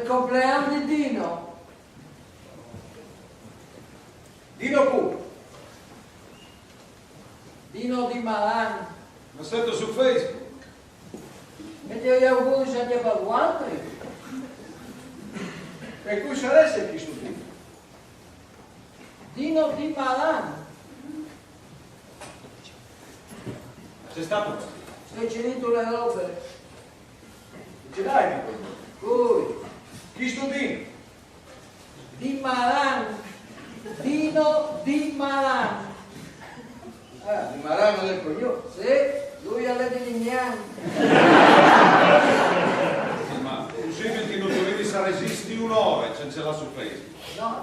compleanno di Dino. Dino Q. Dino Di Malan. L'ho sento su Facebook. Mettete gli auguri a gli altri. E cui sarà se chi stupito? Dino Di Malan. Sei stato? Stai finito le robe. Ce l'hai di quello? Cui. Chi stupito? Di Malan. Dino Di Malan. Ah, di Marano del cognome. Sì, lui ha le di Lignan. Sì, ma è possibile che non dovevi sa resisti un'ora e ce l'ha su Facebook.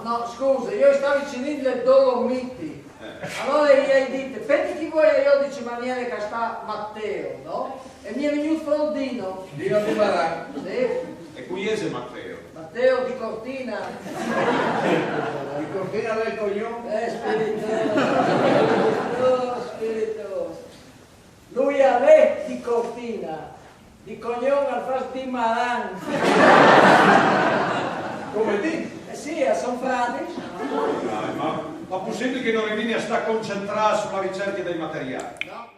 No, scusa, io stavo vicino le Dolomiti. Allora gli hai detto, pensi chi vuoi io dice maniere che sta Matteo, no? E mi è venuto fuori Dino. Dino Di Marano. Sì, E Pugliese Matteo. Matteo di Cortina. Di Cortina del cognome. Spiritoso. Lui ha le di Cortina, di cognome al fas di Malan. Come dici? Eh sì, sono frati. Ma possibile che non arrivi a sta concentrare sulla ricerca dei materiali? No.